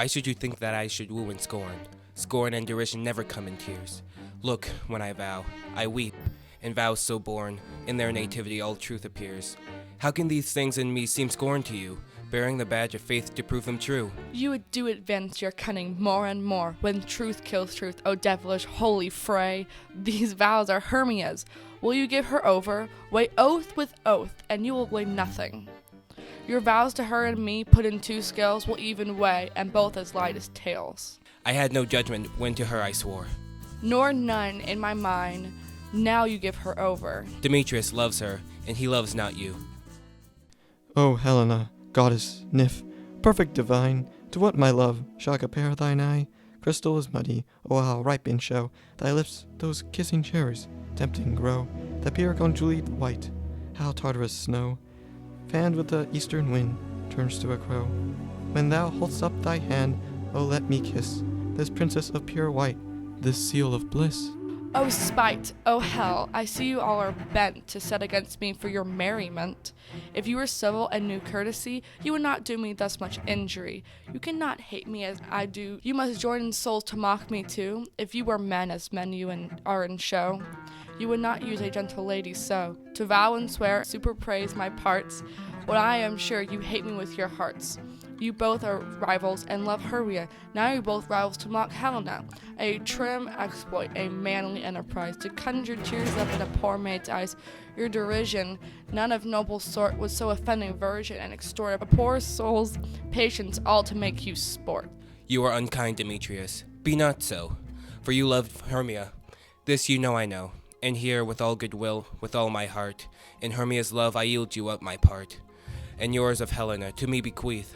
Why should you think that I should woo and scorn? Scorn and derision never come in tears. Look, when I vow, I weep, and vows so born, in their nativity all truth appears. How can these things in me seem scorn to you, bearing the badge of faith to prove them true? You would do advance your cunning more and more, when truth kills truth, O devilish holy fray. These vows are Hermia's. Will you give her over? Weigh oath with oath, and you will weigh nothing. Your vows to her and me, put in 2 scales, will even weigh, and both as light as tails. I had no judgment when to her I swore. Nor none in my mind, now you give her over. Demetrius loves her, and he loves not you. O Helena, goddess, nymph, perfect divine, to what my love shall compare thine eye? Crystal is muddy, oh how ripe in show, thy lips, those kissing cherries, tempting grow, thy pure conjugate white, how Tartarus snow, fanned with the eastern wind, turns to a crow. When thou hold'st up thy hand, oh let me kiss this princess of pure white, this seal of bliss. O spite, O hell, I see you all are bent to set against me for your merriment. If you were civil and knew courtesy, you would not do me thus much injury. You cannot hate me as I do. You must join in souls to mock me too. If you were men as men you are in show, you would not use a gentle lady so. To vow and swear, super praise my parts, when I am sure you hate me with your hearts. You both are rivals and love Hermia. Now you're both rivals to mock Helena. A trim exploit, a manly enterprise, to conjure tears up in a poor maid's eyes. Your derision, none of noble sort, was so offending virgin and extort a poor soul's patience, all to make you sport. You are unkind, Demetrius. Be not so, for you love Hermia. This you know I know, and here with all goodwill, with all my heart, in Hermia's love I yield you up my part, and yours of Helena to me bequeath,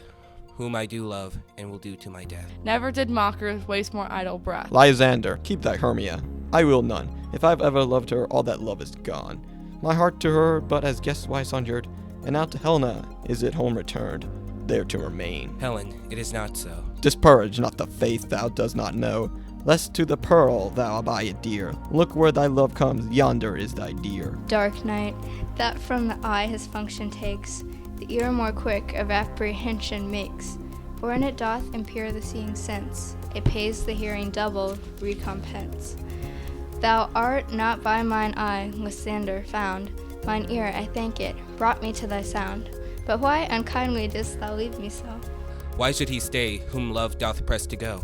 whom I do love, and will do to my death. Never did mockers waste more idle breath. Lysander, keep thy Hermia. I will none. If I've ever loved her, all that love is gone. My heart to her but as guestwise conjured, and now to Helena is it home returned, there to remain. Helen, it is not so. Disparage not the faith thou does not know, lest to the pearl thou buy it dear. Look where thy love comes, yonder is thy dear. Dark night, that from the eye his function takes, the ear more quick of apprehension makes, for in it doth impair the seeing sense, it pays the hearing double recompense. Thou art not by mine eye, Lysander, found, mine ear, I thank it, brought me to thy sound. But why unkindly didst thou leave me so? Why should he stay, whom love doth press to go?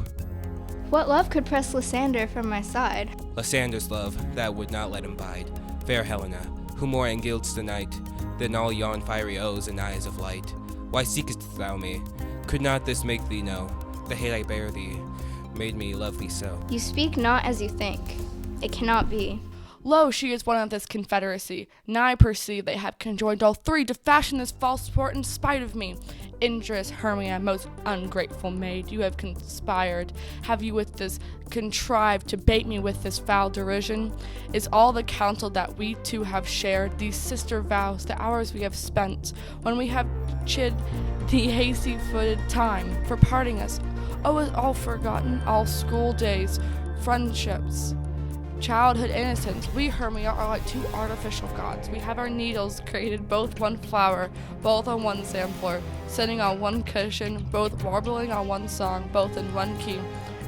What love could press Lysander from my side? Lysander's love, that would not let him bide. Fair Helena, who more engilds the night than all yon fiery O's and eyes of light. Why seekest thou me? Could not this make thee know? The hate I bear thee made me love thee so. You speak not as you think. It cannot be. Lo, she is one of this confederacy. Now I perceive they have conjoined all 3 to fashion this false sport in spite of me. Injurious Hermia, most ungrateful maid, you have conspired. Have you with this contrived to bait me with this foul derision? Is all the counsel that we 2 have shared, these sister vows, the hours we have spent, when we have chid the hasty-footed time for parting us? Oh, is all forgotten, all school days, friendships, childhood innocence? We Hermia are like 2 artificial gods. We have our needles created both one flower, both on one sampler, sitting on one cushion, both warbling on one song, both in one key,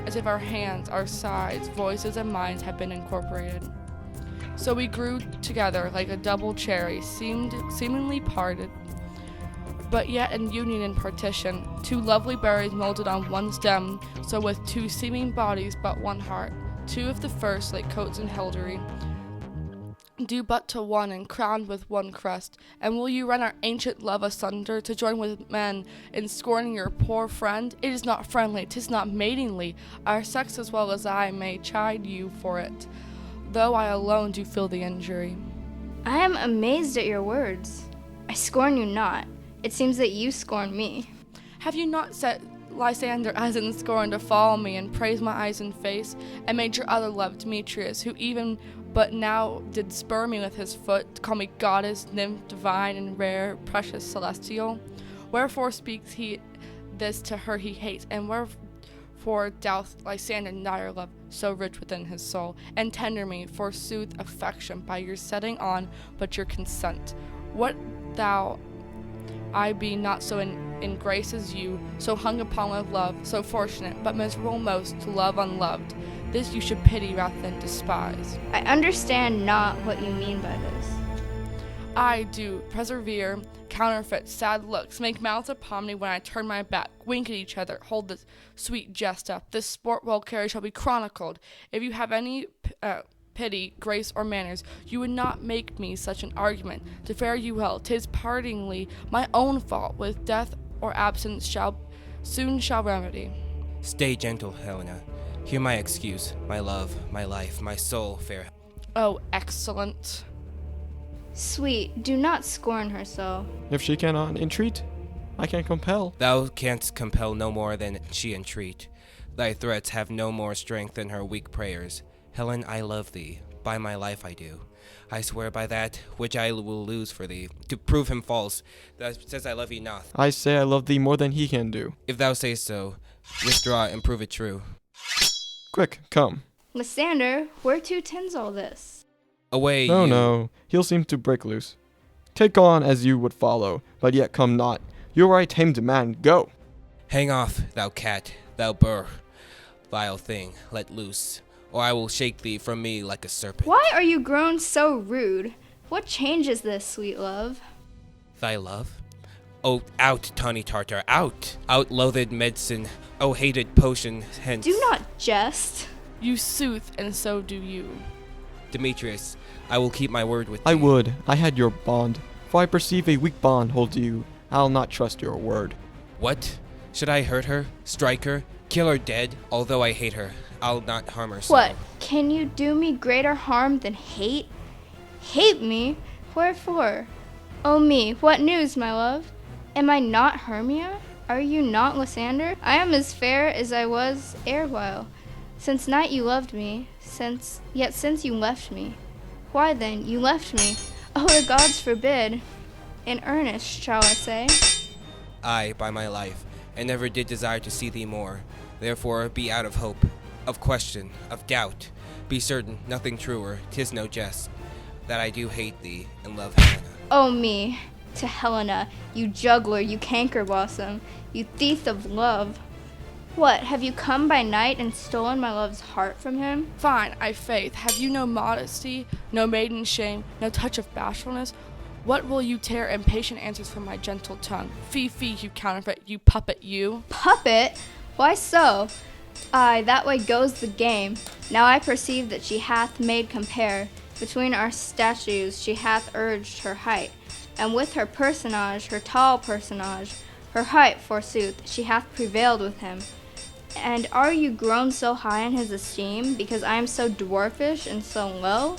as if our hands, our sides, voices, and minds had been incorporated. So we grew together like a double cherry, seemingly parted, but yet in union and partition, 2 lovely berries molded on one stem, so with 2 seeming bodies but one heart. 2 of the first, like coats and hildery, due but to one and crowned with one crest. And will you rend our ancient love asunder to join with men in scorning your poor friend? It is not friendly, 'tis not maidenly. Our sex as well as I may chide you for it, though I alone do feel the injury. I am amazed at your words. I scorn you not. It seems that you scorn me. Have you not set Lysander as in scorn to follow me and praise my eyes and face, and made your other love Demetrius, who even but now did spur me with his foot, to call me goddess, nymph, divine, and rare, precious, celestial? Wherefore speaks he this to her he hates, and wherefore doth Lysander deny your love so rich within his soul, and tender me, forsooth, affection, by your setting on but your consent? What I be not so in grace as you, so hung upon with love, so fortunate, but miserable most to love unloved. This you should pity rather than despise. I understand not what you mean by this. I do persevere, counterfeit sad looks, make mouths upon me when I turn my back, wink at each other, hold this sweet jest up. This sport well carried shall be chronicled. If you have any pity, grace, or manners, you would not make me such an argument. To fare you well, 'tis partingly my own fault, with death or absence soon shall remedy. Stay gentle, Helena. Hear my excuse, my love, my life, my soul, fair. Oh, excellent. Sweet, do not scorn her so. If she cannot entreat, I can compel. Thou canst compel no more than she entreat. Thy threats have no more strength than her weak prayers. Helen, I love thee. By my life I do. I swear by that which I will lose for thee, to prove him false, that says I love thee not. I say I love thee more than he can do. If thou say so, withdraw and prove it true. Quick, come. Lysander, whereto tends all this? Away, No, you. no, he'll seem to break loose. Take on as you would follow, but yet come not. You are a tamed man, go! Hang off, thou cat, thou vile thing, let loose, or I will shake thee from me like a serpent. Why are you grown so rude? What change is this, sweet love? Thy love? Oh, out, tawny Tartar, out! Out, loathed medicine, oh, hated potion, hence. Do not jest. You sooth, and so do you. Demetrius, I will keep my word with thee. I would, I had your bond, for I perceive a weak bond holds you. I'll not trust your word. What? Should I hurt her, strike her, kill her dead? Although I hate her, I'll not harm her so. What? Can you do me greater harm than hate? Hate me? Wherefore? Oh me, what news, my love? Am I not Hermia? Are you not Lysander? I am as fair as I was erewhile. Since night you loved me, since you left me. Why then, you left me. Oh, the gods forbid. In earnest, shall I say? I, by my life, and never did desire to see thee more. Therefore be out of hope, of question, of doubt. Be certain, nothing truer, 'tis no jest, that I do hate thee and love Helena. Oh me, to Helena, you juggler, you canker blossom, you thief of love. What, have you come by night and stolen my love's heart from him? Fine, I faith. Have you no modesty, no maiden shame, no touch of bashfulness? What will you tear impatient answers from my gentle tongue? Fee, you counterfeit, you puppet, you. Puppet? Why so? Aye, that way goes the game. Now I perceive that she hath made compare. Between our statues she hath urged her height, and with her personage, her tall personage, her height, forsooth, she hath prevailed with him. And are you grown so high in his esteem, because I am so dwarfish and so low?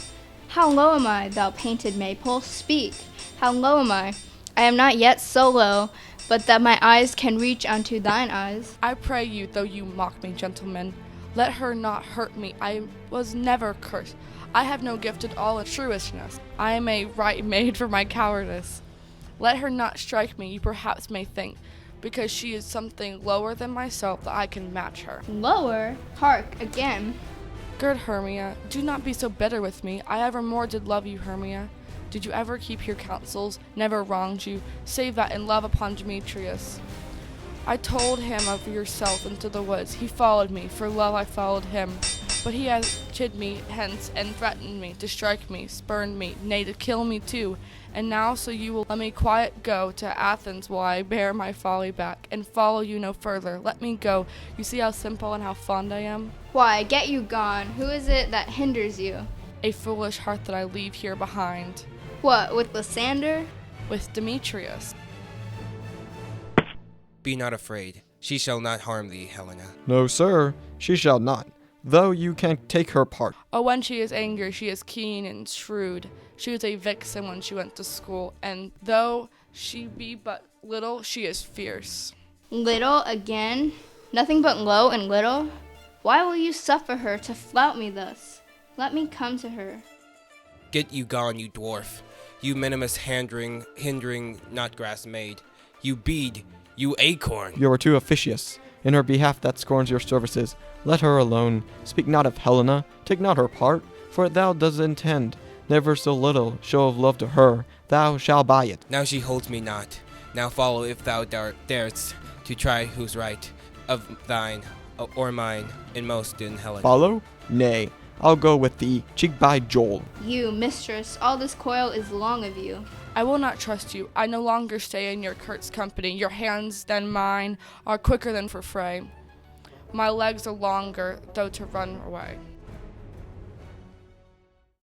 How low am I, thou painted maypole? Speak. How low am I? I am not yet so low, but that my eyes can reach unto thine eyes. I pray you, though you mock me, gentlemen, let her not hurt me. I was never cursed. I have no gift at all of truishness. I am a right maid for my cowardice. Let her not strike me, you perhaps may think, because she is something lower than myself, that I can match her. Lower? Hark, again. Good Hermia, do not be so bitter with me. I evermore did love you, Hermia. Did you ever keep your counsels, never wronged you, save that in love upon Demetrius? I told him of yourself into the woods. He followed me, for love I followed him. But he has chid me hence, and threatened me, to strike me, spurned me, nay, to kill me too. And now so you will let me quiet go to Athens while I bear my folly back, and follow you no further. Let me go. You see how simple and how fond I am? Why, get you gone. Who is it that hinders you? A foolish heart that I leave here behind. What, with Lysander? With Demetrius. Be not afraid. She shall not harm thee, Helena. No, sir, she shall not, though you can take her part. Oh, when she is angry, she is keen and shrewd. She was a vixen when she went to school, and though she be but little, she is fierce. Little again? Nothing but low and little? Why will you suffer her to flout me thus? Let me come to her. Get you gone, you dwarf. You minimus hindering not grass maid. You bead, you acorn. You are too officious. In her behalf that scorns your services, let her alone. Speak not of Helena, take not her part, for thou dost intend never so little show of love to her, thou shalt buy it. Now she holds me not. Now follow if thou darest to try who's right, of thine or mine, in most in Helen. Follow? Nay, I'll go with thee, cheek by jowl. You, mistress, all this coil is long of you. I will not trust you. I no longer stay in your Kurt's company. Your hands than mine are quicker than for fray. My legs are longer, though to run away.